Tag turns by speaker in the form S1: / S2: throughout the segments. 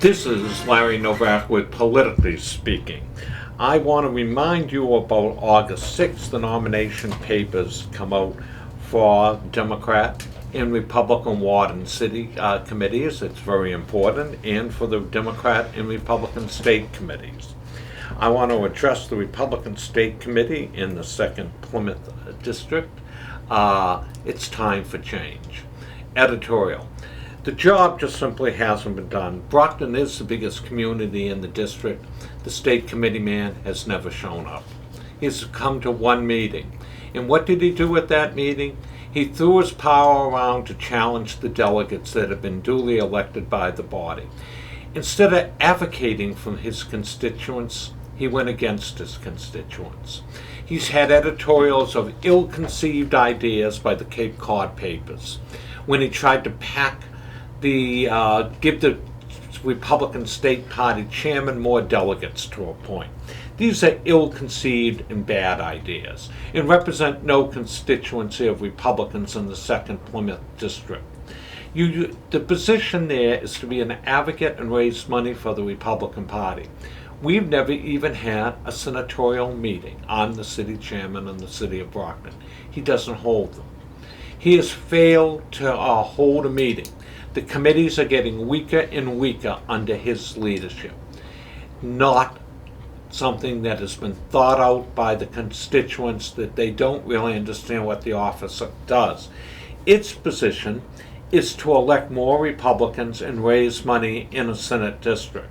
S1: This is Larry Novak with Politically Speaking. I want to remind you about August 6th. The nomination papers come out for Democrat and Republican ward and city committees. It's very important, and for the Democrat and Republican state committees. I want to address the Republican State Committee in the 2nd Plymouth District. It's time for change. Editorial. The job just simply hasn't been done. Brockton is the biggest community in the district. The state committee man has never shown up. He's come to one meeting. And what did he do at that meeting? He threw his power around to challenge the delegates that have been duly elected by the body. Instead of advocating for his constituents, he went against his constituents. He's had editorials of ill-conceived ideas by the Cape Cod papers when he tried to give the Republican State Party chairman more delegates to appoint. These are ill-conceived and bad ideas and represent no constituency of Republicans in the 2nd Plymouth District. The position there is to be an advocate and raise money for the Republican Party. We've never even had a senatorial meeting. I'm the city chairman in the city of Brockton. He doesn't hold them. He has failed to hold a meeting. The committees are getting weaker and weaker under his leadership. Not something that has been thought out by the constituents, that they don't really understand what the office does. Its position is to elect more Republicans and raise money in a Senate district.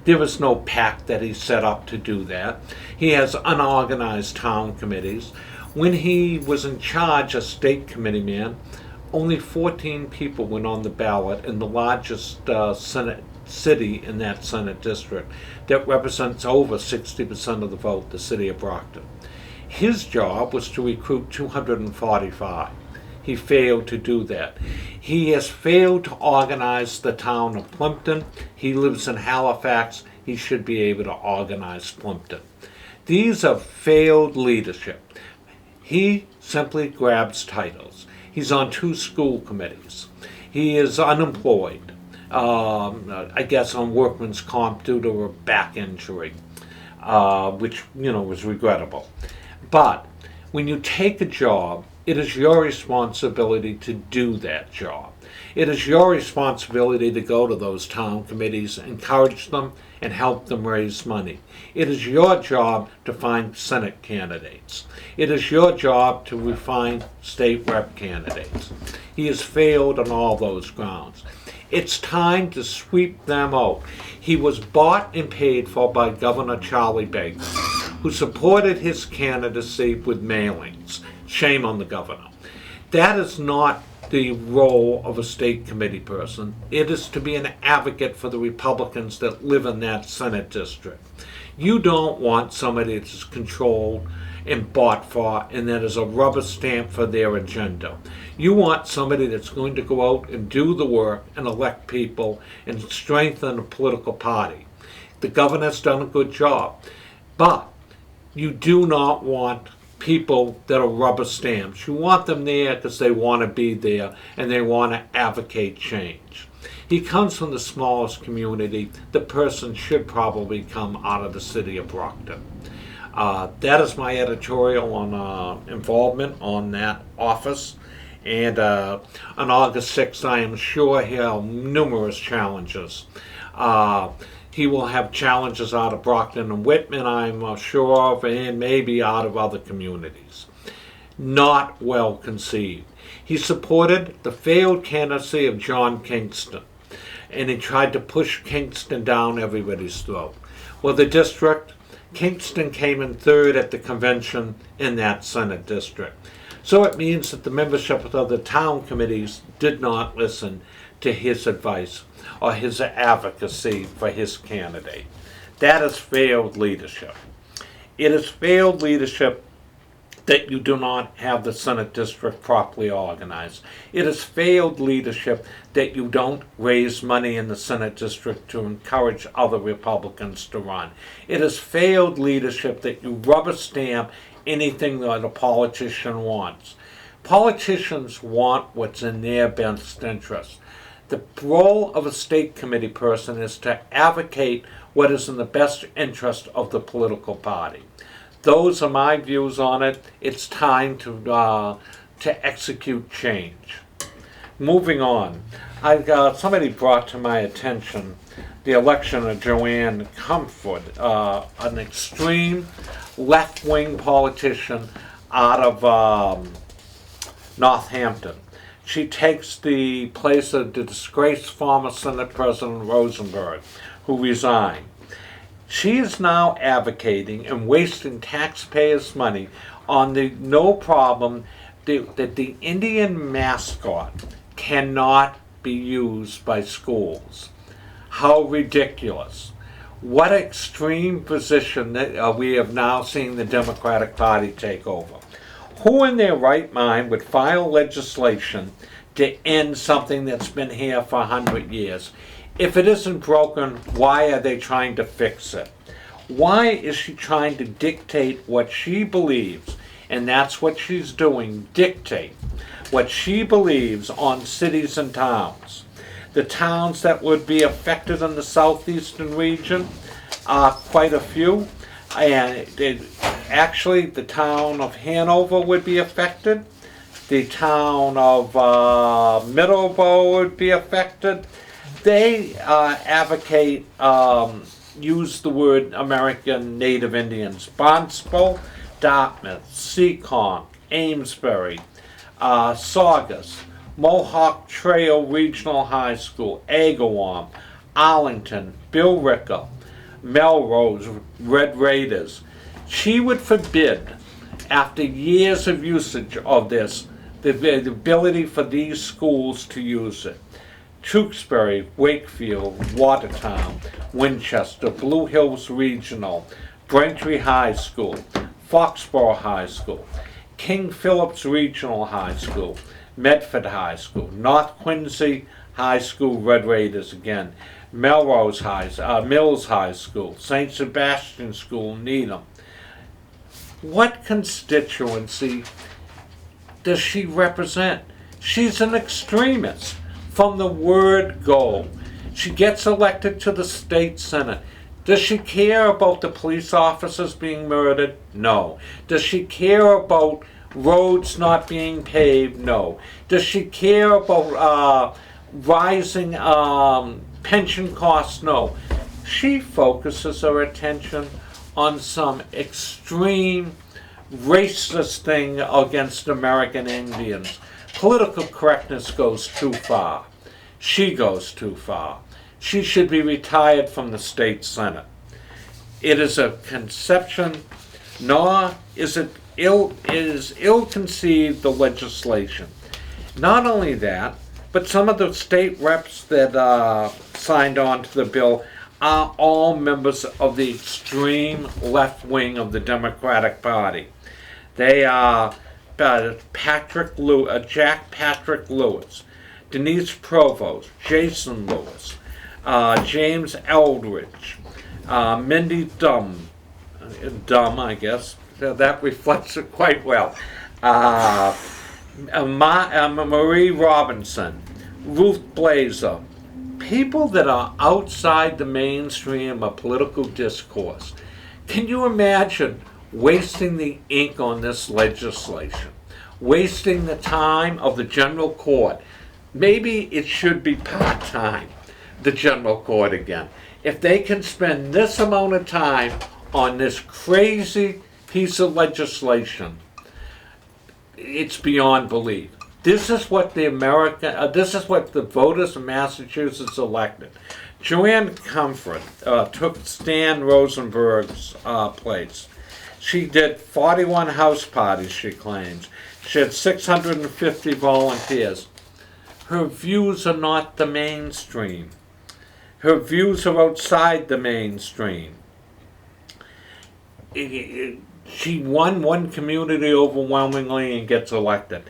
S1: There is no pact that he set up to do that. He has unorganized town committees. When he was in charge as state committee man, only 14 people went on the ballot in the largest Senate city in that Senate district that represents over 60% of the vote, the city of Brockton. His job was to recruit 245. He failed to do that. He has failed to organize the town of Plimpton. He lives in Halifax. He should be able to organize Plimpton. These are failed leadership. He simply grabs titles. He's on 2 school committees. He is unemployed, I guess on workman's comp due to a back injury, which, was regrettable. But when you take a job, it is your responsibility to do that job. It is your responsibility to go to those town committees, encourage them, and help them raise money. It is your job to find Senate candidates. It is your job to refine state rep candidates. He has failed on all those grounds. It's time to sweep them out. He was bought and paid for by Governor Charlie Baker, who supported his candidacy with mailings. Shame on the governor. That is not the role of a state committee person. It is to be an advocate for the Republicans that live in that Senate district. You don't want somebody that's controlled and bought for and that is a rubber stamp for their agenda. You want somebody that's going to go out and do the work and elect people and strengthen a political party. The governor's done a good job, but you do not want people that are rubber stamps. You want them there because they want to be there and they want to advocate change. He comes from the smallest community. The person should probably come out of the city of Brockton. That is my editorial on involvement on that office. And on August 6th, I am sure he'll have numerous challenges. He will have challenges out of Brockton and Whitman, I'm sure of, and maybe out of other communities. Not well conceived. He supported the failed candidacy of John Kingston, and he tried to push Kingston down everybody's throat. Well, the district, Kingston came in 3rd at the convention in that Senate district. So it means that the membership of the town committees did not listen to his advice or his advocacy for his candidate. That is failed leadership. It is failed leadership that you do not have the Senate district properly organized. It is failed leadership that you don't raise money in the Senate district to encourage other Republicans to run. It is failed leadership that you rubber stamp anything that a politician wants. Politicians want what's in their best interest. The role of a state committee person is to advocate what is in the best interest of the political party. Those are my views on it. It's time to execute change. Moving on, somebody brought to my attention the election of Joanne Comfort, an extreme left-wing politician out of Northampton. She takes the place of the disgraced former Senate President Rosenberg, who resigned. She is now advocating and wasting taxpayers' money on the no problem that the Indian mascot cannot be used by schools. How ridiculous. What extreme position that we have now seen the Democratic Party take over. Who in their right mind would file legislation to end something that's been here for 100 years? If it isn't broken, why are they trying to fix it? Why is she trying to dictate what she believes? And that's what she's doing, dictate what she believes on cities and towns. The towns that would be affected in the southeastern region are quite a few. And actually, the town of Hanover would be affected. The town of Middleborough would be affected. They advocate, use the word American Native Indians. Barnstable, Dartmouth, Seekonk, Amesbury, Saugus, Mohawk Trail Regional High School, Agawam, Arlington, Billerica, Melrose, Red Raiders. She would forbid, after years of usage of this, the ability for these schools to use it. Tewksbury, Wakefield, Watertown, Winchester, Blue Hills Regional, Braintree High School, Foxborough High School, King Philip's Regional High School, Medford High School, North Quincy High School, Red Raiders again, Mills High School, St. Sebastian School, Needham. What constituency does she represent? She's an extremist from the word go. She gets elected to the state senate. Does she care about the police officers being murdered? No. Does she care about roads not being paved? No. Does she care about rising pension costs? No. She focuses her attention on some extreme racist thing against American Indians. Political correctness goes too far. She goes too far. She should be retired from the state senate. It is a conception, nor is it ill-conceived the legislation. Not only that, but some of the state reps that signed on to the bill are all members of the extreme left wing of the Democratic Party. They are Jack Patrick Lewis, Denise Provost, Jason Lewis, James Eldridge, Mindy Dumb, I guess, that reflects it quite well, Marie Robinson, Ruth Blazer, people that are outside the mainstream of political discourse. Can you imagine wasting the ink on this legislation, wasting the time of the general court? Maybe it should be part-time, the general court again. If they can spend this amount of time on this crazy piece of legislation, it's beyond belief. This is what the voters of Massachusetts elected. Joanne Comfort took Stan Rosenberg's place. She did 41 house parties, she claims. She had 650 volunteers. Her views are not the mainstream. Her views are outside the mainstream. She won one community overwhelmingly and gets elected.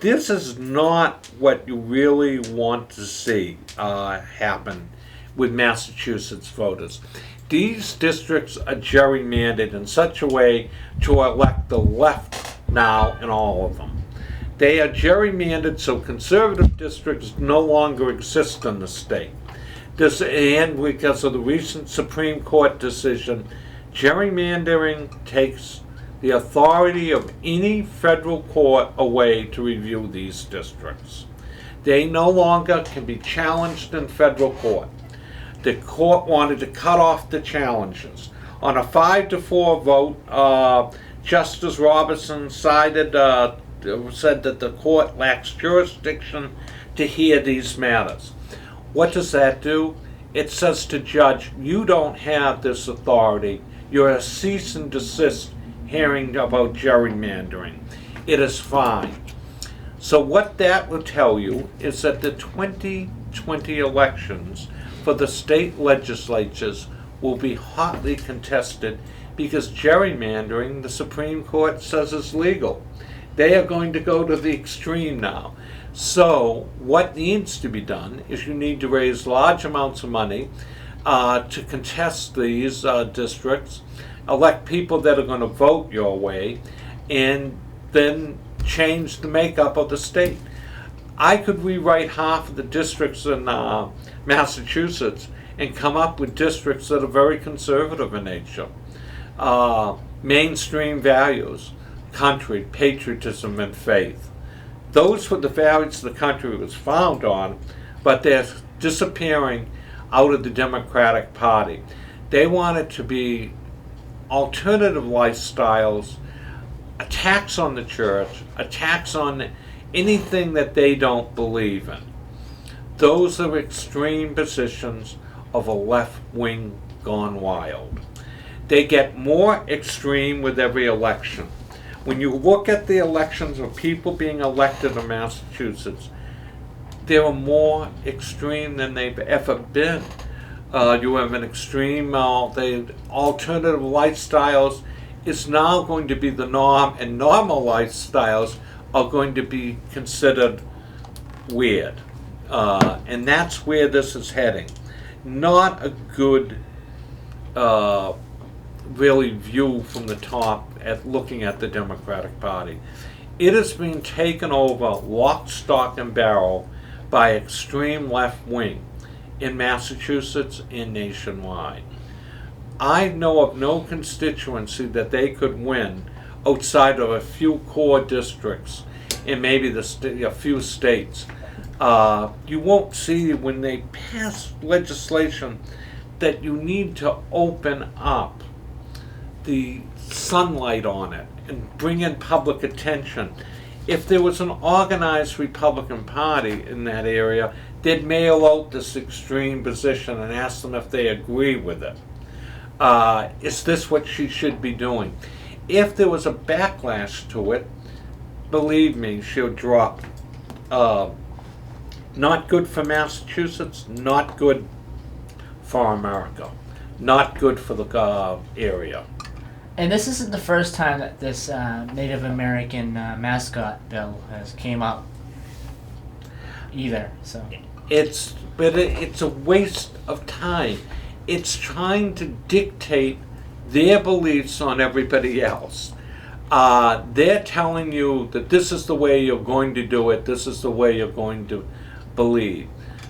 S1: This is not what you really want to see happen with Massachusetts voters. These districts are gerrymandered in such a way to elect the left now in all of them. They are gerrymandered so conservative districts no longer exist in the state. This, and because of the recent Supreme Court decision, gerrymandering takes the authority of any federal court away to review these districts. They no longer can be challenged in federal court. The court wanted to cut off the challenges. On a 5-4 vote, Justice Robertson said that the court lacks jurisdiction to hear these matters. What does that do? It says to judge, you don't have this authority. You're a cease and desist hearing about gerrymandering. It is fine. So what that will tell you is that the 2020 elections for the state legislatures will be hotly contested because gerrymandering, the Supreme Court says, is legal. They are going to go to the extreme now. So what needs to be done is you need to raise large amounts of money to contest these districts, elect people that are going to vote your way, and then change the makeup of the state. I could rewrite half of the districts in Massachusetts and come up with districts that are very conservative in nature. Mainstream values, country, patriotism, and faith. Those were the values the country was founded on, but they're disappearing out of the Democratic Party. They want it to be alternative lifestyles, attacks on the church, attacks on anything that they don't believe in. Those are extreme positions of a left wing gone wild. They get more extreme with every election. When you look at the elections of people being elected in Massachusetts, they are more extreme than they've ever been. You have an extreme, the alternative lifestyles is now going to be the norm, and normal lifestyles are going to be considered weird. And that's where this is heading. Not a good really view from the top at looking at the Democratic Party. It has been taken over lock, stock, and barrel by extreme left wing in Massachusetts and nationwide. I know of no constituency that they could win outside of a few core districts in maybe a few states. You won't see when they pass legislation that you need to open up the sunlight on it and bring in public attention. If there was an organized Republican Party in that area, they'd mail out this extreme position and ask them if they agree with it. Is this what she should be doing? If there was a backlash to it, believe me, she'll drop. Not good for Massachusetts, not good for America, not good for the area.
S2: And this isn't the first time that this Native American mascot bill has came up either. So
S1: it's a waste of time. It's trying to dictate their beliefs on everybody else. They're telling you that this is the way you're going to do it. This is the way you're going to believe.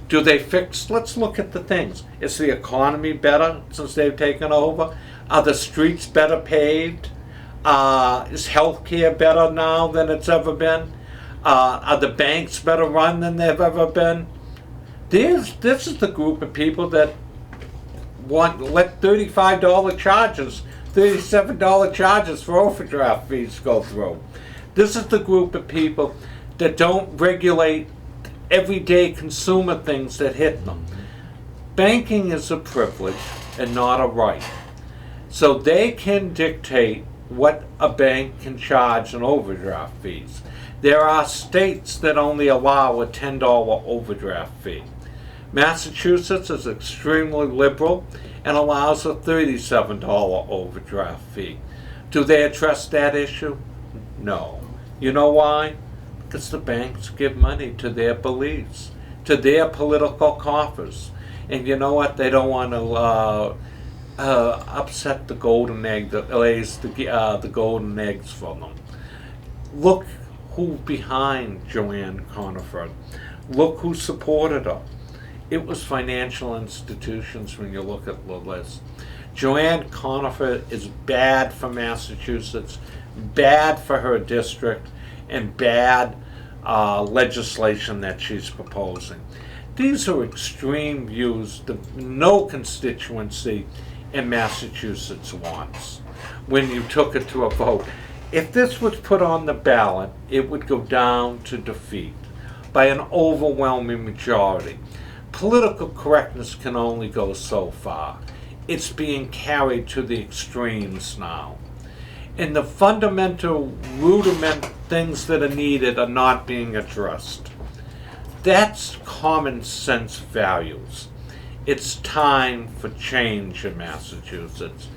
S1: Do they fix? Let's look at the things. Is the economy better since they've taken over? Are the streets better paved? Is healthcare better now than it's ever been? Are the banks better run than they've ever been? This is the group of people that let $35 charges, $37 charges for overdraft fees go through. This is the group of people that don't regulate everyday consumer things that hit them. Banking is a privilege and not a right. So they can dictate what a bank can charge in overdraft fees. There are states that only allow a $10 overdraft fee. Massachusetts is extremely liberal and allows a $37 overdraft fee. Do they address that issue? No. You know why? Because the banks give money to their beliefs, to their political coffers. And you know what? They don't want to upset the golden egg that lays the golden eggs for them. Look who's behind Joanne Coniford. Look who supported her. It was financial institutions when you look at the list. Joanne Coniford is bad for Massachusetts, bad for her district, and bad legislation that she's proposing. These are extreme views that no constituency in Massachusetts wants when you took it to a vote. If this was put on the ballot, it would go down to defeat by an overwhelming majority. Political correctness can only go so far. It's being carried to the extremes now. And the fundamental rudiment things that are needed are not being addressed. That's common sense values. It's time for change in Massachusetts.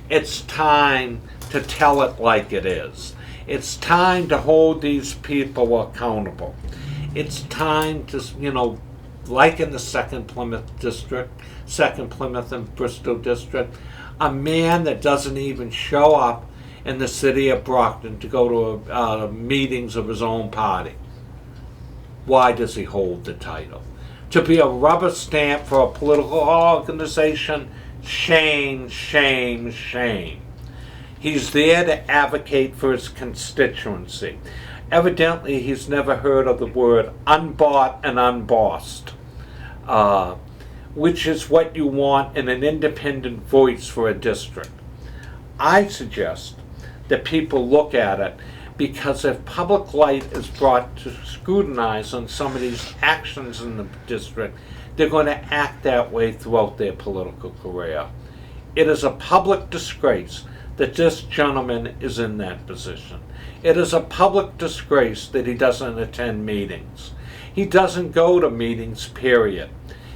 S1: It's time to tell it like it is. It's time to hold these people accountable. It's time to, like in the second Plymouth and Bristol district, a man that doesn't even show up in the city of Brockton to go to meetings of his own party. Why does he hold the title? To be a rubber stamp for a political organization? Shame, shame, shame. He's there to advocate for his constituency. Evidently, he's never heard of the word unbought and unbossed, which is what you want in an independent voice for a district. I suggest that people look at it, because if public light is brought to scrutinize on some of these actions in the district, they're going to act that way throughout their political career. It is a public disgrace that this gentleman is in that position. It is a public disgrace that he doesn't attend meetings. He doesn't go to meetings, period.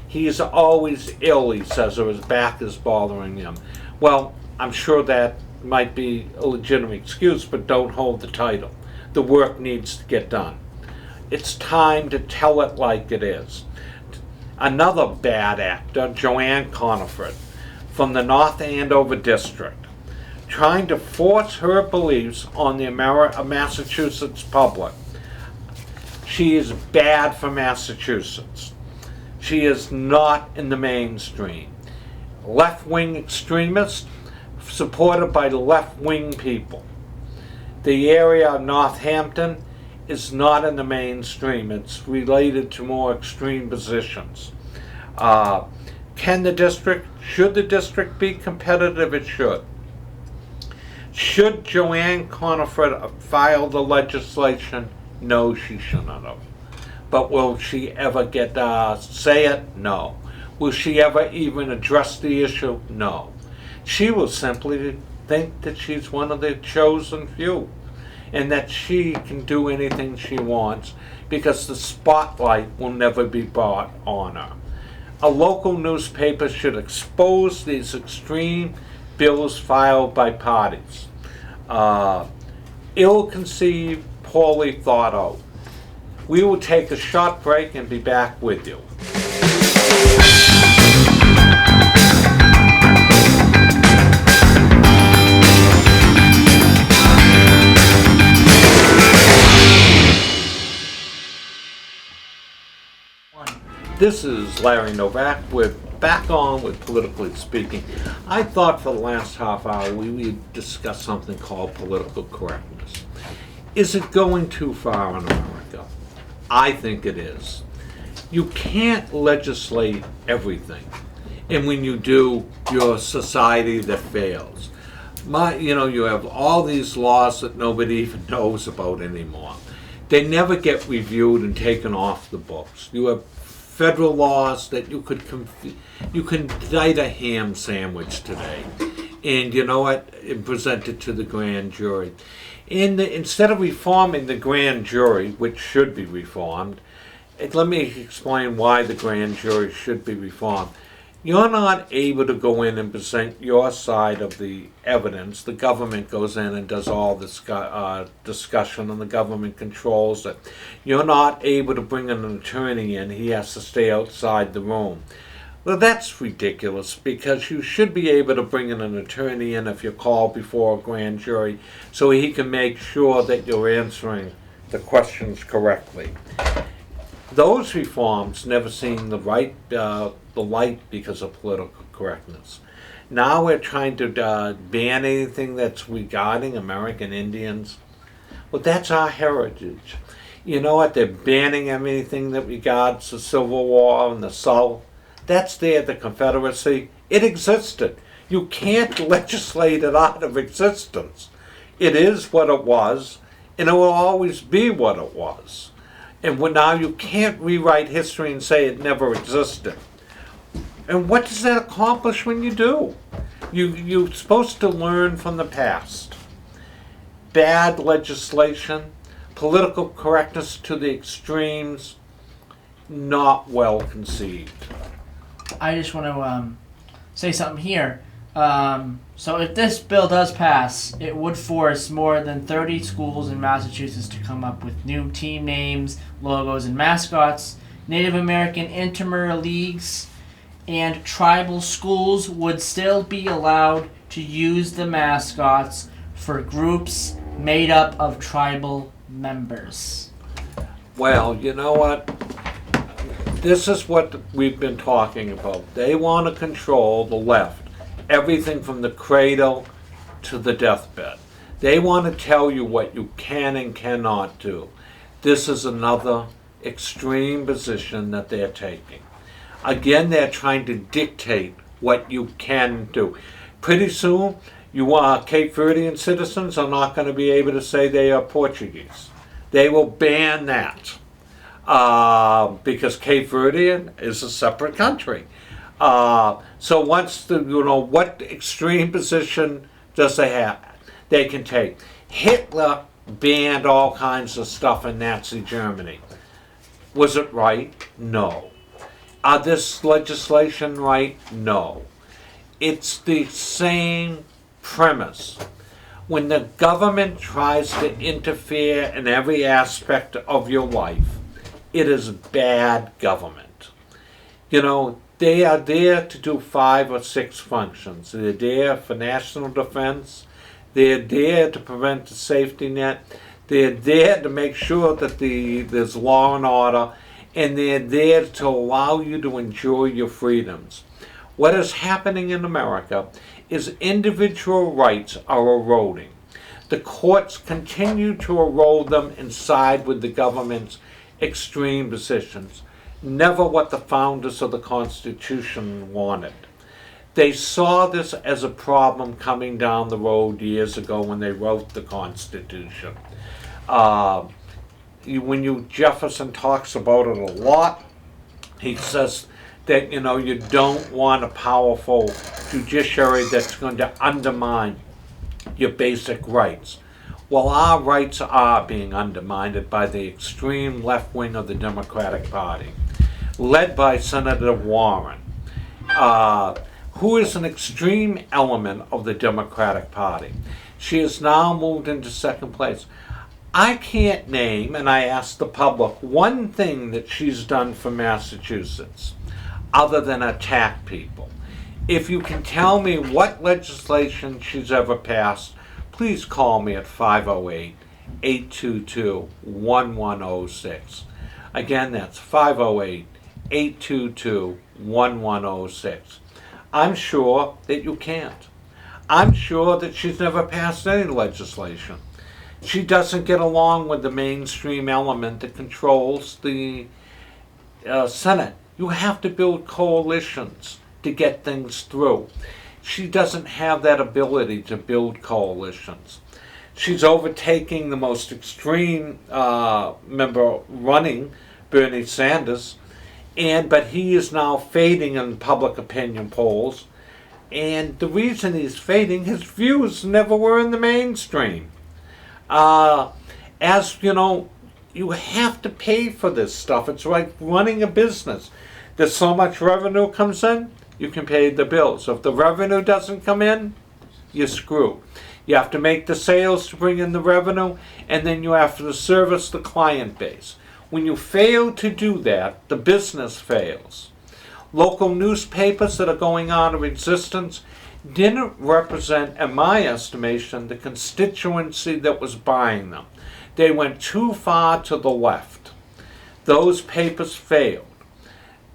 S1: He's always ill, he says, or his back is bothering him. Well, I'm sure that might be a legitimate excuse, but don't hold the title. The work needs to get done. It's time to tell it like it is. Another bad actor, Joanne Coniford, from the North Andover district, trying to force her beliefs on the Massachusetts public. She is bad for Massachusetts. She is not in the mainstream. Left-wing extremist, supported by the left-wing people. The area of Northampton is not in the mainstream. It's related to more extreme positions. Should the district be competitive? It should. Should Joanne Coniford file the legislation? No, she shouldn't have. But will she ever get say it? No. Will she ever even address the issue? No. She will simply think that she's one of the chosen few and that she can do anything she wants because the spotlight will never be brought on her. A local newspaper should expose these extreme bills filed by parties. Ill-conceived, poorly thought out. We will take a short break and be back with you. This is Larry Novak. We're back on with Politically Speaking. I thought for the last half hour we would discuss something called political correctness. Is it going too far in America? I think it is. You can't legislate everything. And when you do, you're a society that fails. You have all these laws that nobody even knows about anymore. They never get reviewed and taken off the books. You have federal laws that you can indict a ham sandwich today, and you know what, and present it to the grand jury. Instead of reforming the grand jury, which should be reformed, let me explain why the grand jury should be reformed. You're not able to go in and present your side of the evidence. The government goes in and does all this discussion, and the government controls it. You're not able to bring an attorney in. He has to stay outside the room. Well, that's ridiculous, because you should be able to bring in an attorney in if you're called before a grand jury so he can make sure that you're answering the questions correctly. Those reforms never seen the light because of political correctness. Now we're trying to ban anything that's regarding American Indians. Well, that's our heritage. You know what? They're banning anything that regards the Civil War and the South. That's there, the Confederacy. It existed. You can't legislate it out of existence. It is what it was, and it will always be what it was. And now you can't rewrite history and say it never existed. And what does that accomplish when you do? You're supposed to learn from the past. Bad legislation, political correctness to the extremes, not well conceived.
S2: I just want to say something here. So if this bill does pass, it would force more than 30 schools in Massachusetts to come up with new team names, logos, and mascots. Native American intramural leagues and tribal schools would still be allowed to use the mascots for groups made up of tribal members.
S1: Well, you know what? This is what we've been talking about. They want to control the left. Everything from the cradle to the deathbed. They want to tell you what you can and cannot do. This is another extreme position that they're taking. Again, they're trying to dictate what you can do. Pretty soon, Cape Verdean citizens are not going to be able to say they are Portuguese. They will ban that because Cape Verdean is a separate country. So once what extreme position does they have? They can take. Hitler banned all kinds of stuff in Nazi Germany. Was it right? No. This legislation right? No. It's the same premise. When the government tries to interfere in every aspect of your life, it is bad government. They are there to do 5 or 6 functions. They're there for national defense. They're there to prevent the safety net. They're there to make sure that there's law and order. And they're there to allow you to enjoy your freedoms. What is happening in America is individual rights are eroding. The courts continue to erode them and side with the government's extreme positions. Never what the founders of the Constitution wanted. They saw this as a problem coming down the road years ago when they wrote the Constitution. Jefferson talks about it a lot. He says that you don't want a powerful judiciary that's going to undermine your basic rights. Well, our rights are being undermined by the extreme left wing of the Democratic Party, led by Senator Warren, who is an extreme element of the Democratic Party. She has now moved into second place. I can't name, and I asked the public, one thing that she's done for Massachusetts other than attack people. If you can tell me what legislation she's ever passed, please call me at 508-822-1106. Again, that's 508-822-1106. I'm sure that you can't. I'm sure that she's never passed any legislation. She doesn't get along with the mainstream element that controls the Senate. You have to build coalitions to get things through. She doesn't have that ability to build coalitions. She's overtaking the most extreme member running, Bernie Sanders, but he is now fading in public opinion polls. And the reason he's fading, his views never were in the mainstream. You have to pay for this stuff. It's like running a business. There's so much revenue comes in, you can pay the bills. If the revenue doesn't come in, you're screwed. You have to make the sales to bring in the revenue, and then you have to service the client base. When you fail to do that, the business fails. Local newspapers that are going out of existence didn't represent, in my estimation, the constituency that was buying them. They went too far to the left. Those papers failed.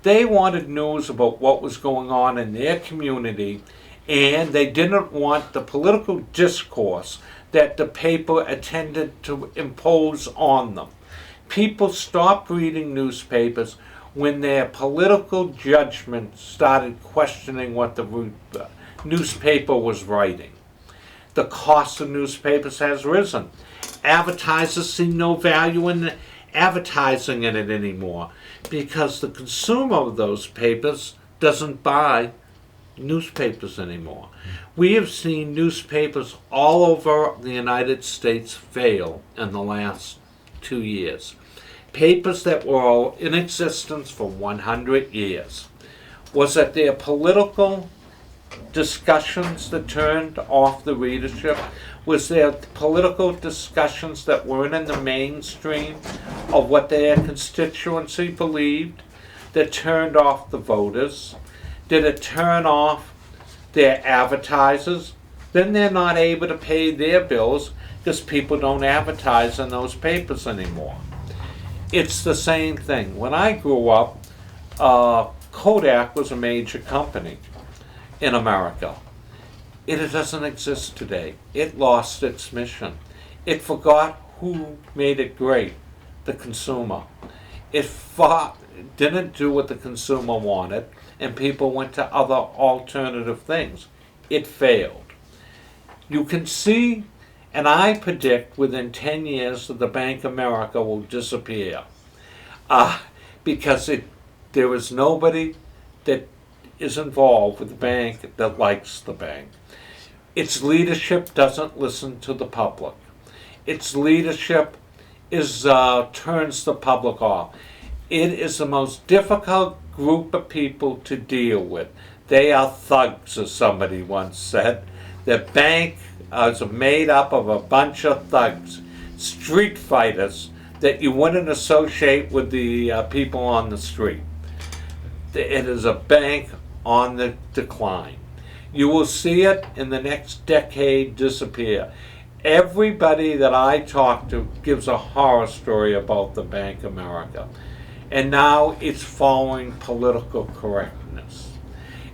S1: They wanted news about what was going on in their community, and they didn't want the political discourse that the paper intended to impose on them. People stopped reading newspapers when their political judgment started questioning what the newspaper was writing. The cost of newspapers has risen. Advertisers see no value in advertising in it anymore because the consumer of those papers doesn't buy newspapers anymore. We have seen newspapers all over the United States fail in the last 2 years. Papers that were in existence for 100 years. Was it their political discussions that turned off the readership? Was there political discussions that weren't in the mainstream of what their constituency believed that turned off the voters? Did it turn off their advertisers? Then they're not able to pay their bills because people don't advertise in those papers anymore. It's the same thing. When I grew up, Kodak was a major company in America. It doesn't exist today. It lost its mission. It forgot who made it great, the consumer. It didn't do what the consumer wanted, and people went to other alternative things. It failed. You can see, and I predict within 10 years that the Bank of America will disappear because there is nobody that is involved with the bank that likes the bank. Its leadership doesn't listen to the public. Its leadership turns the public off. It is the most difficult group of people to deal with. They are thugs, as somebody once said. The bank is made up of a bunch of thugs, street fighters that you wouldn't associate with the people on the street. It is a bank on the decline. You will see it in the next decade disappear. Everybody that I talk to gives a horror story about the Bank of America. And now it's following political correctness.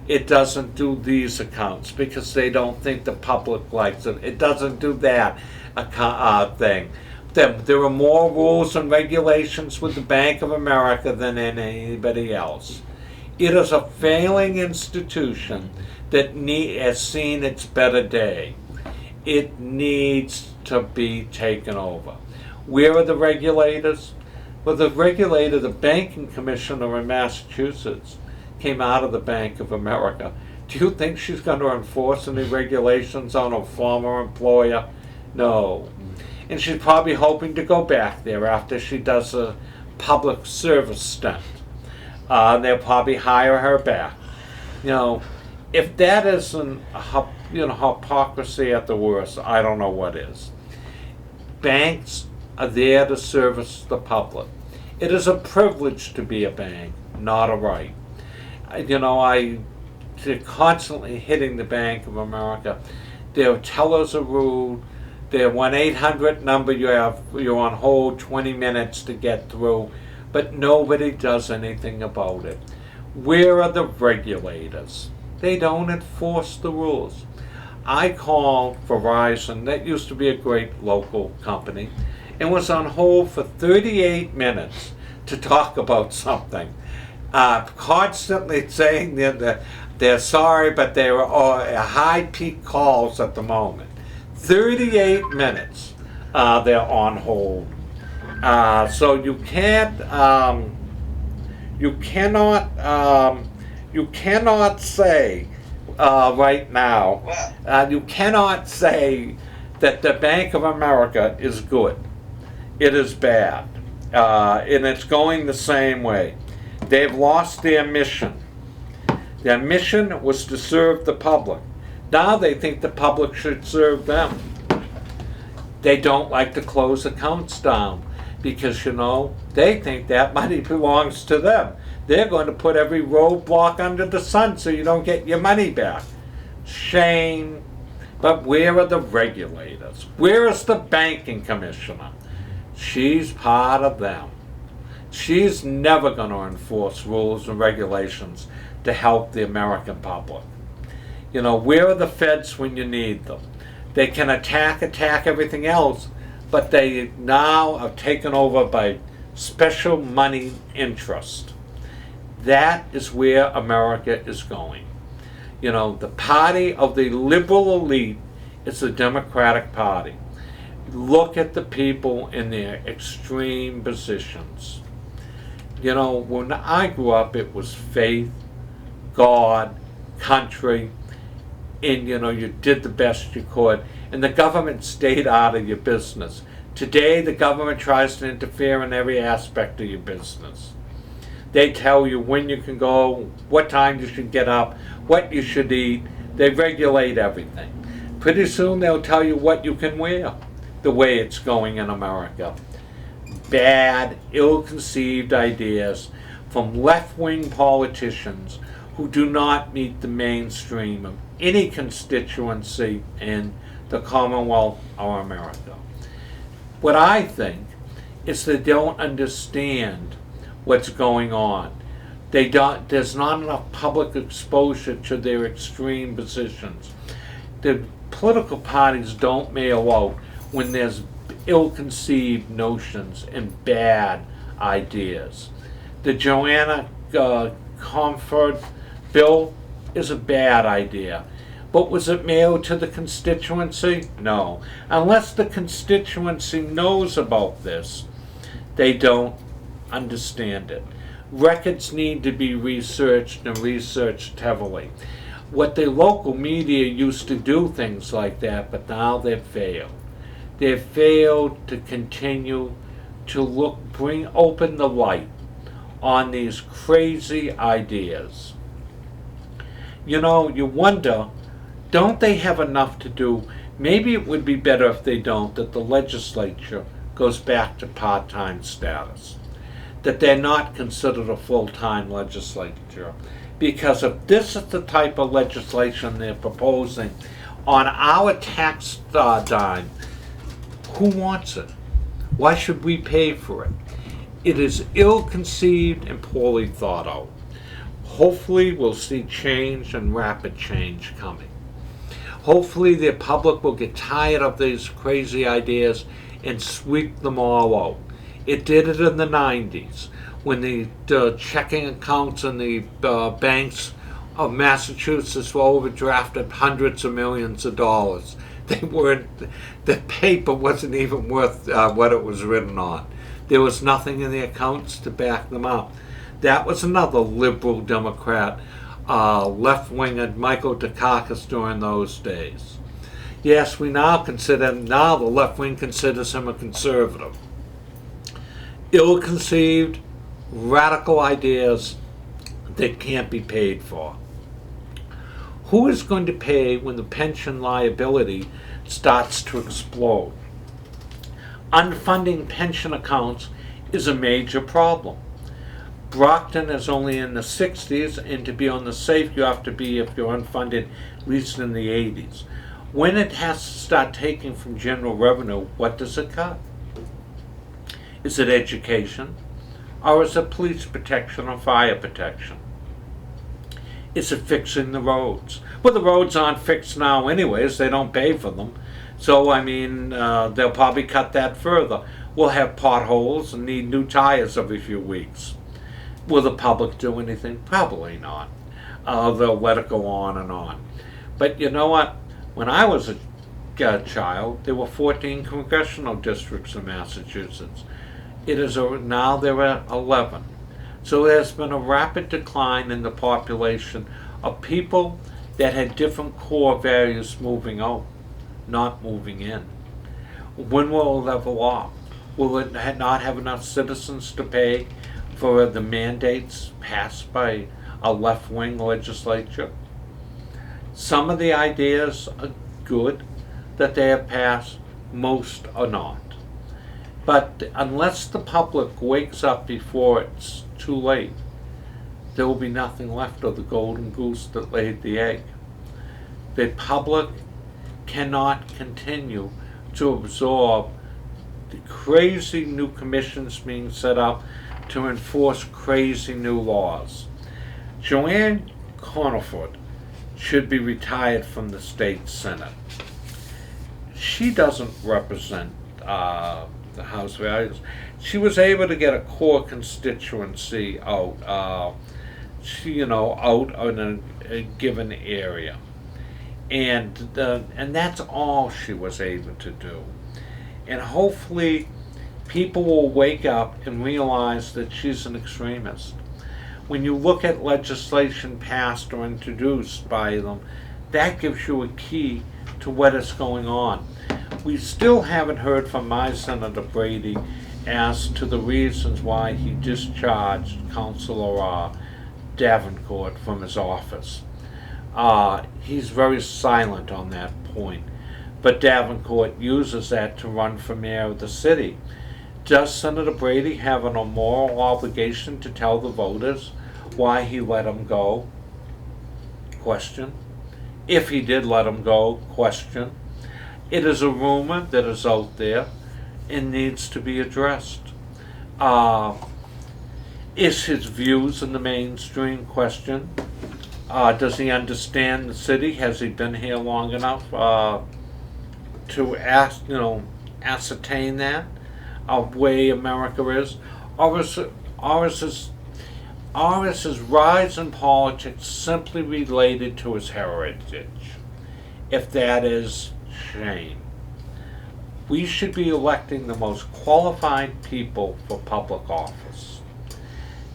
S1: It doesn't do these accounts because they don't think the public likes it. It doesn't do that thing. There are more rules and regulations with the Bank of America than in anybody else. It is a failing institution that has seen its better day. It needs to be taken over. Where are the regulators? Well, the banking commissioner in Massachusetts came out of the Bank of America. Do you think she's going to enforce any regulations on a former employer? No. And she's probably hoping to go back there after she does a public service stint. They'll probably hire her back. If that isn't hypocrisy at the worst, I don't know what is. Banks are there to service the public. It is a privilege to be a bank, not a right. They're constantly hitting the Bank of America. Their tellers are rude. Their 1-800 number, you're on hold 20 minutes to get through, but nobody does anything about it. Where are the regulators? They don't enforce the rules. I called Verizon, that used to be a great local company, and was on hold for 38 minutes to talk about something. Constantly saying that they're sorry, but they were high peak calls at the moment. 38 minutes they're on hold. So you cannot say right now, you cannot say that the Bank of America is good. It is bad. And it's going the same way. They've lost their mission. Their mission was to serve the public. Now they think the public should serve them. They don't like to close accounts down because, they think that money belongs to them. They're going to put every roadblock under the sun so you don't get your money back. Shame. But where are the regulators? Where is the banking commissioner? She's part of them. She's never going to enforce rules and regulations to help the American public. Where are the feds when you need them? They can attack everything else, but they now are taken over by special money interest. That is where America is going. The party of the liberal elite is the Democratic Party. Look at the people in their extreme positions. When I grew up, it was faith, God, country, and you did the best you could, and the government stayed out of your business. Today, the government tries to interfere in every aspect of your business. They tell you when you can go, what time you should get up, what you should eat. They regulate everything. Pretty soon they'll tell you what you can wear, the way it's going in America. Bad, ill-conceived ideas from left-wing politicians who do not meet the mainstream of any constituency in the Commonwealth of America. What I think is they don't understand what's going on. There's not enough public exposure to their extreme positions. The political parties don't mail out when there's ill-conceived notions and bad ideas. The Joanna Comfort bill is a bad idea. But was it mailed to the constituency? No. Unless the constituency knows about this, they don't understand it. Records need to be researched and researched heavily. What the local media used to do things like that, but now they've failed. They've failed to continue to open the light on these crazy ideas. You wonder, don't they have enough to do? Maybe it would be better if they don't, that the legislature goes back to part-time status, that they're not considered a full-time legislature. Because if this is the type of legislation they're proposing on our tax dime, who wants it? Why should we pay for it? It is ill-conceived and poorly thought out. Hopefully we'll see change and rapid change coming. Hopefully the public will get tired of these crazy ideas and sweep them all out. It did it in the 90s when the checking accounts and the banks of Massachusetts were overdrafted hundreds of millions of dollars. The paper wasn't even worth what it was written on. There was nothing in the accounts to back them up. That was another liberal Democrat, left-winger, Michael Dukakis during those days. Yes, now the left wing considers him a conservative. Ill-conceived, radical ideas that can't be paid for. Who is going to pay when the pension liability starts to explode? Unfunding pension accounts is a major problem. Brockton is only in the 60s, and to be on the safe, you have to be, if you're unfunded, at least in the 80s. When it has to start taking from general revenue, what does it cut? Is it education? Or is it police protection or fire protection? Is it fixing the roads? Well, the roads aren't fixed now anyways. They don't pay for them. So, they'll probably cut that further. We'll have potholes and need new tires every few weeks. Will the public do anything? Probably not. They'll let it go on and on. But you know what? When I was a child, there were 14 congressional districts in Massachusetts. Now there are 11. So there's been a rapid decline in the population of people that had different core values moving out, not moving in. When will it level off? Will it not have enough citizens to pay for the mandates passed by a left-wing legislature? Some of the ideas are good that they have passed, most are not. But unless the public wakes up before it's too late, there will be nothing left of the golden goose that laid the egg. The public cannot continue to absorb crazy new commissions being set up to enforce crazy new laws. Joanne Coniford should be retired from the state senate. She doesn't represent the House values. She was able to get a core constituency out, out in a given area, and that's all she was able to do. And hopefully, people will wake up and realize that she's an extremist. When you look at legislation passed or introduced by them, that gives you a key to what is going on. We still haven't heard from my Senator Brady as to the reasons why he discharged Councilor Davenport from his office. He's very silent on that point, but Davenport uses that to run for mayor of the city. Does Senator Brady have a moral obligation to tell the voters why he let him go? Question. If he did let him go, question. It is a rumor that is out there and needs to be addressed. Is his views in the mainstream? Question. Does he understand the city? Has he been here long enough to ascertain that of way America is, or is his rise in politics simply related to his heritage? If that is, shame. We should be electing the most qualified people for public office.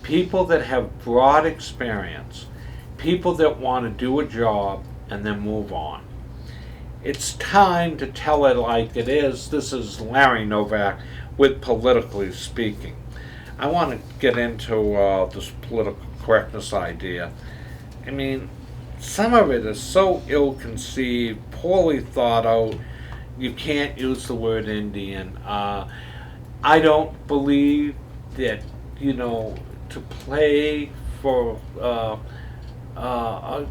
S1: People that have broad experience, people that want to do a job and then move on. It's time to tell it like it is. This is Larry Novak with Politically Speaking. I want to get into this political correctness idea. I mean, some of it is so ill-conceived, poorly thought out. You can't use the word Indian. I don't believe that, to play for,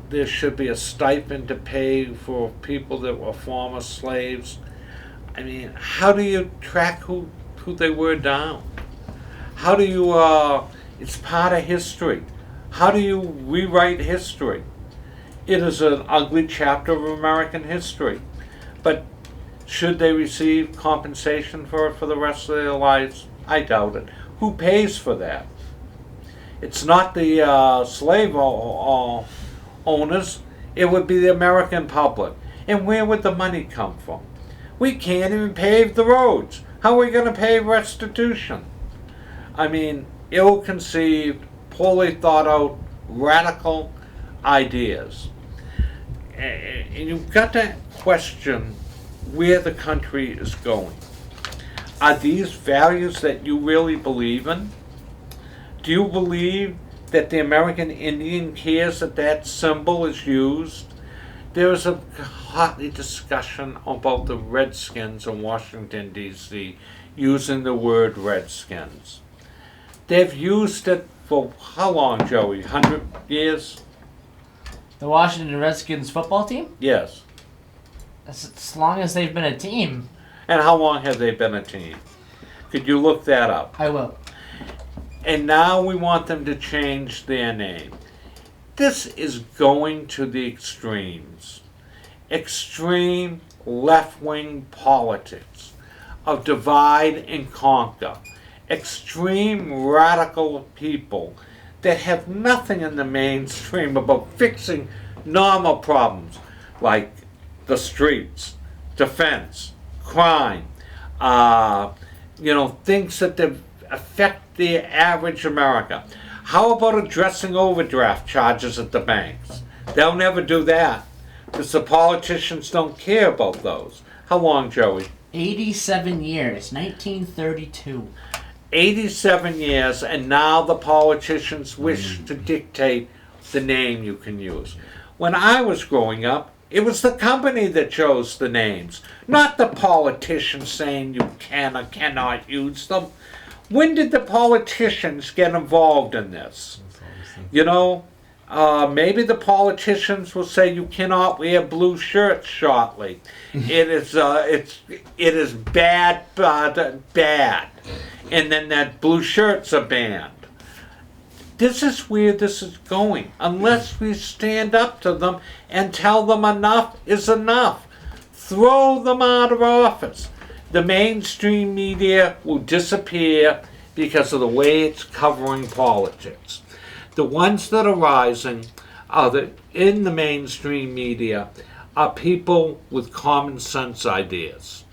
S1: there should be a stipend to pay for people that were former slaves. I mean, how do you track who they were down? How do you, it's part of history. How do you rewrite history? It is an ugly chapter of American history. But should they receive compensation for it for the rest of their lives? I doubt it. Who pays for that? It's not the slave owners. It would be the American public. And where would the money come from? We can't even pave the roads. How are we going to pay restitution? I mean, ill-conceived, poorly thought out, radical ideas. And you've got to question where the country is going. Are these values that you really believe in? Do you believe that the American Indian cares that that symbol is used? There is a hotly discussion about the Redskins in Washington, D.C., using the word Redskins. They've used it for how long, Joey? 100 years?
S2: The Washington Redskins football team?
S1: Yes.
S2: As long as they've been a team.
S1: And how long have they been a team? Could you look that up?
S2: I will.
S1: And now we want them to change their name. This is going to the extremes. Extreme left-wing politics of divide and conquer. Extreme radical people that have nothing in the mainstream about fixing normal problems like the streets, defense, crime, things that affect the average American. How about addressing overdraft charges at the banks? They'll never do that because the politicians don't care about those. How long, Joey?
S2: 87 years, 1932.
S1: 87 years, and now the politicians wish to dictate the name you can use. When I was growing up, it was the company that chose the names, not the politicians saying you can or cannot use them. When did the politicians get involved in this? Maybe the politicians will say you cannot wear blue shirts shortly. It is bad, bad, and then that blue shirts are banned. This is where this is going. Unless we stand up to them and tell them enough is enough, throw them out of office. The mainstream media will disappear because of the way it's covering politics. The ones that are rising in the mainstream media are people with common sense ideas,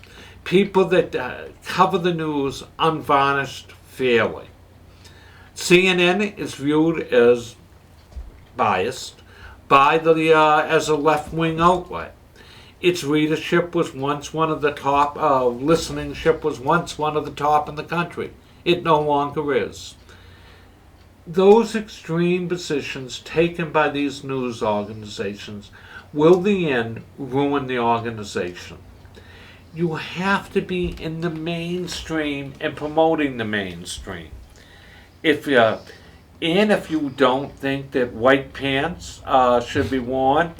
S1: people that cover the news unvarnished, fairly. CNN is viewed as biased as a left-wing outlet. Its readership was once one of the top, listenership was once one of the top in the country. It no longer is. Those extreme positions taken by these news organizations will, in the end, ruin the organization. You have to be in the mainstream and promoting the mainstream. If you don't think that white pants should be worn,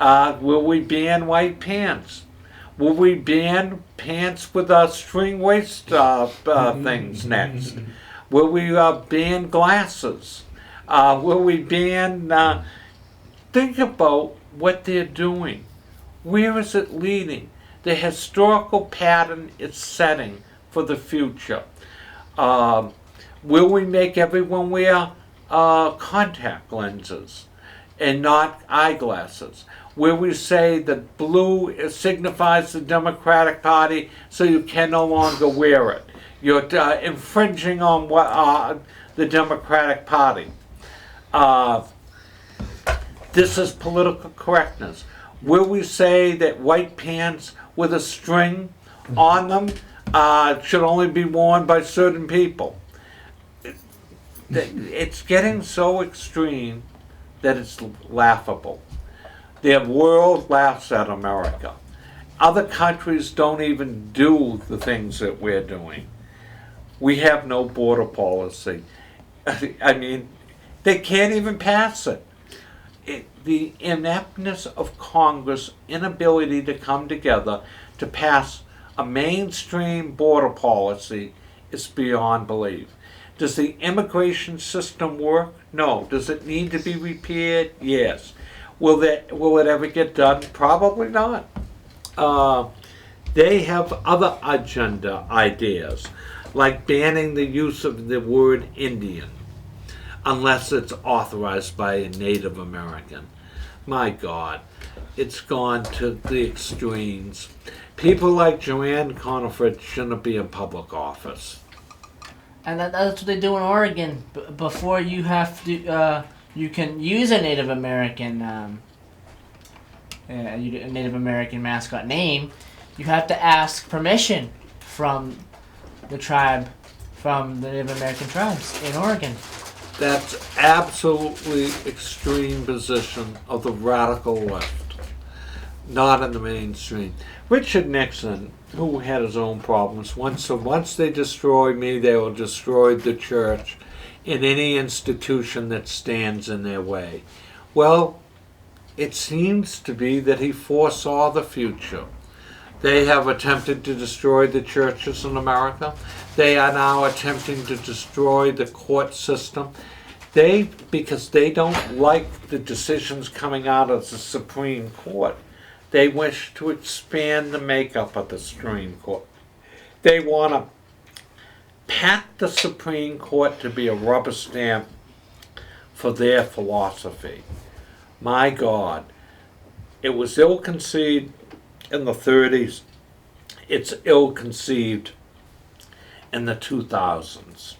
S1: will we ban white pants? Will we ban pants with string waist things next? Will we ban glasses? Will we ban... think about what they're doing. Where is it leading? The historical pattern it's setting for the future. Will we make everyone wear contact lenses and not eyeglasses? Will we say that blue signifies the Democratic Party, so you can no longer wear it? You're infringing on the Democratic Party. This is political correctness. Will we say that white pants with a string on them should only be worn by certain people? It's getting so extreme that it's laughable. The world laughs at America. Other countries don't even do the things that we're doing. We have no border policy. I mean, they can't even pass it. The ineptness of Congress' inability to come together to pass a mainstream border policy is beyond belief. Does the immigration system work? No. Does it need to be repaired? Yes. Will it ever get done? Probably not. They have other agenda ideas, like banning the use of the word Indian, unless it's authorized by a Native American. My God, it's gone to the extremes. People like Joanne Coniford shouldn't be in public office.
S2: And that's what they do in Oregon. Before you have to, you can use a Native American mascot name. You have to ask permission from the Native American tribes in Oregon.
S1: That's absolutely extreme position of the radical left, not in the mainstream. Richard Nixon, who had his own problems, once they destroy me, they will destroy the church and any institution that stands in their way. Well, it seems to be that he foresaw the future. They have attempted to destroy the churches in America. They are now attempting to destroy the court system. Because they don't like the decisions coming out of the Supreme Court, they wish to expand the makeup of the Supreme Court. They want to pack the Supreme Court to be a rubber stamp for their philosophy. My God, it was ill-conceived in the 30s. It's ill-conceived in the 2000s.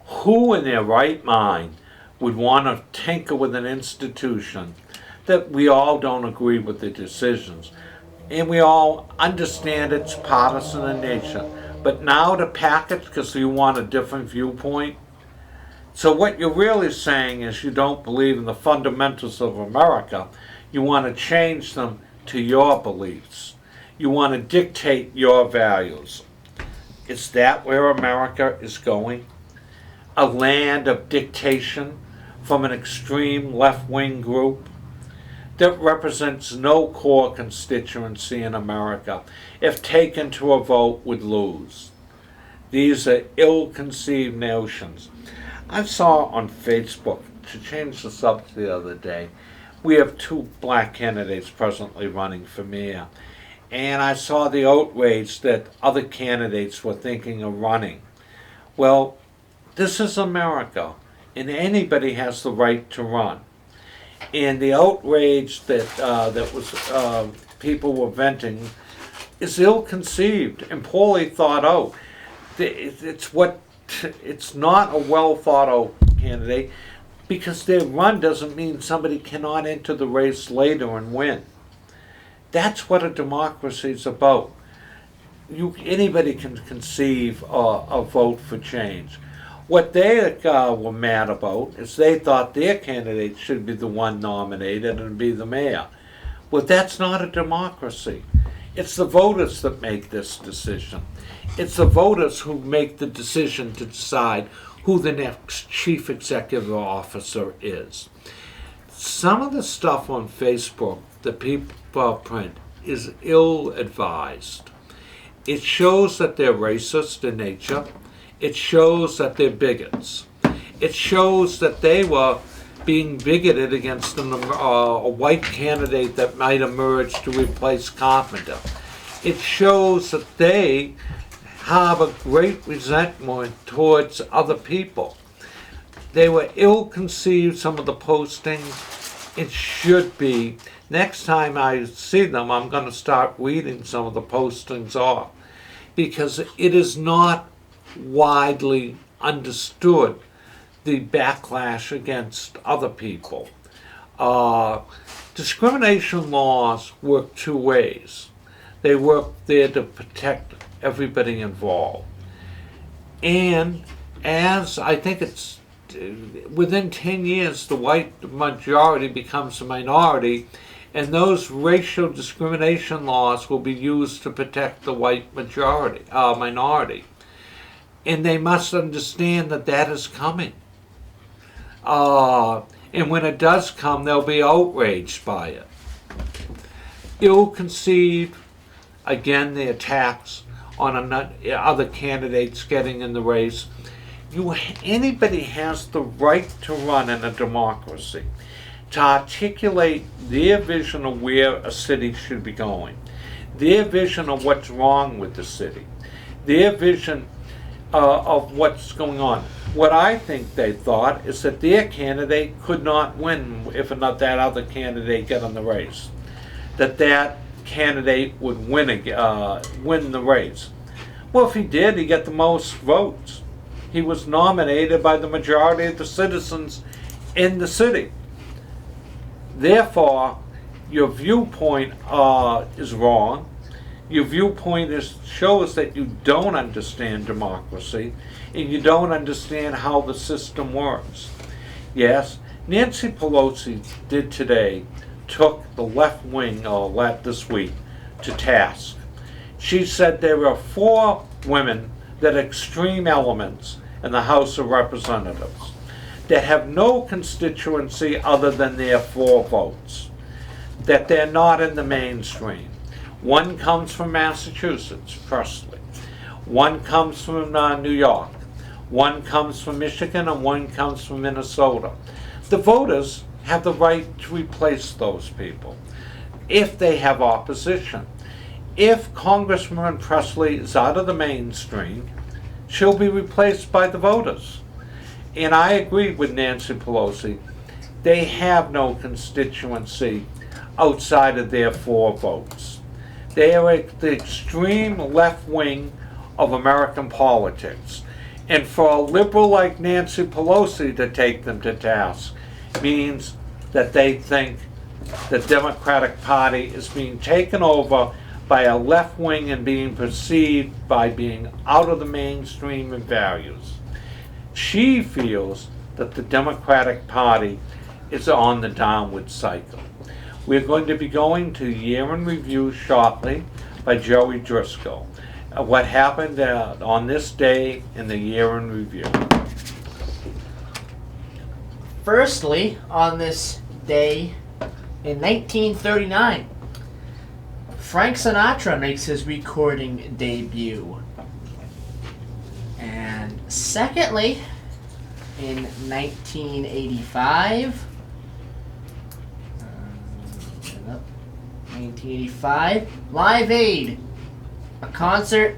S1: Who in their right mind would want to tinker with an institution that we all don't agree with the decisions, and we all understand it's partisan in nature, but now to pack it because you want a different viewpoint? So what you're really saying is you don't believe in the fundamentals of America. You want to change them to your beliefs. You want to dictate your values. Is that where America is going? A land of dictation from an extreme left-wing group that represents no core constituency in America, if taken to a vote, would lose. These are ill-conceived notions. I saw on Facebook, to change the subject the other day, we have 2 black candidates presently running for mayor. And I saw the outrage that other candidates were thinking of running. Well, this is America, and anybody has the right to run. And the outrage that was people were venting is ill-conceived and poorly thought out. It's not a well thought out candidate, because their run doesn't mean somebody cannot enter the race later and win. That's what a democracy is about. Anybody can conceive a vote for change. What they were mad about is they thought their candidate should be the one nominated and be the mayor. Well, that's not a democracy. It's the voters that make this decision. It's the voters who make the decision to decide who the next chief executive officer is. Some of the stuff on Facebook that people print is ill-advised. It shows that they're racist in nature. It shows that they're bigots. It shows that they were being bigoted against a white candidate that might emerge to replace Carpenter. It shows that they have a great resentment towards other people. They were ill-conceived, some of the postings. It should be. Next time I see them, I'm going to start reading some of the postings off, because it is not widely understood, the backlash against other people. Discrimination laws work 2 ways. They work there to protect everybody involved. And as I think it's within 10 years, the white majority becomes a minority, and those racial discrimination laws will be used to protect the white minority. And they must understand that that is coming. And when it does come, they'll be outraged by it. Ill-conceived, again, the attacks on other candidates getting in the race. Anybody has the right to run in a democracy, to articulate their vision of where a city should be going, their vision of what's wrong with the city, their vision of what's going on. What I think they thought is that their candidate could not win if not that other candidate got in the race, that candidate would win the race. Well, if he did, he got the most votes. He was nominated by the majority of the citizens in the city. Therefore, your viewpoint is wrong. Your viewpoint shows that you don't understand democracy and you don't understand how the system works. Yes, Nancy Pelosi took the left wing this week to task. She said there are 4 women that are extreme elements in the House of Representatives that have no constituency other than their 4 votes, that they're not in the mainstream. One comes from Massachusetts, Presley. One comes from New York. One comes from Michigan, and one comes from Minnesota. The voters have the right to replace those people if they have opposition. If Congresswoman Presley is out of the mainstream, she'll be replaced by the voters. And I agree with Nancy Pelosi. They have no constituency outside of their 4 votes. They are at the extreme left wing of American politics. And for a liberal like Nancy Pelosi to take them to task means that they think the Democratic Party is being taken over by a left wing and being perceived by being out of the mainstream in values. She feels that the Democratic Party is on the downward cycle. We're going to be going to Year in Review shortly by Joey Driscoll. What happened on this day in the Year in Review.
S2: Firstly, on this day in 1939, Frank Sinatra makes his recording debut. And secondly, in 1985, 1985, Live Aid, a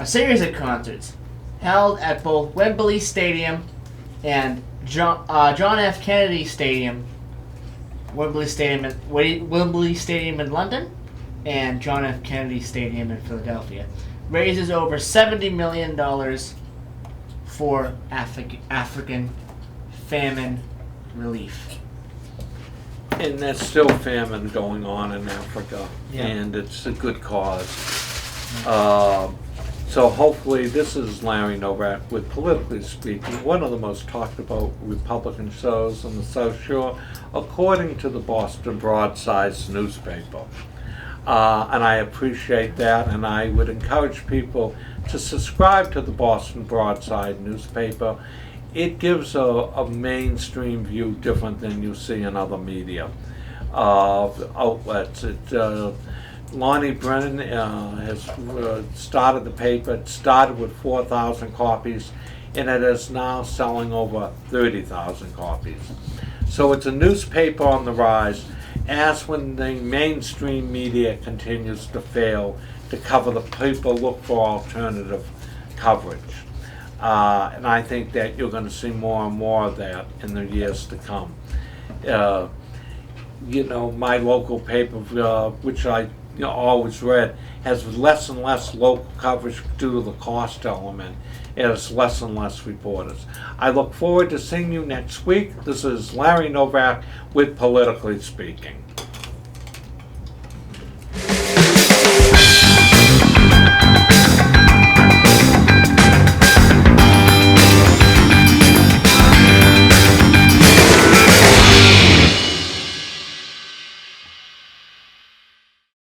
S2: series of concerts held at both Wembley Stadium and John F. Kennedy Stadium, Wembley Stadium in London, and John F. Kennedy Stadium in Philadelphia, raises over $70 million for African famine relief.
S1: And there's still famine going on in Africa,
S2: Yeah.
S1: and it's a good cause. So hopefully, this is Larry Novak with Politically Speaking, one of the most talked about Republican shows on the South Shore, according to the Boston Broadside's newspaper. And I appreciate that, and I would encourage people to subscribe to the Boston Broadside newspaper. It gives a mainstream view different than you see in other media outlets. Lonnie Brennan has started the paper. It started with 4,000 copies, and it is now selling over 30,000 copies. So it's a newspaper on the rise, as when the mainstream media continues to fail to cover the people look for alternative coverage. And I think that you're going to see more and more of that in the years to come. My local paper, which I always read, has less and less local coverage due to the cost element. It has less and less reporters. I look forward to seeing you next week. This is Larry Novak with Politically Speaking.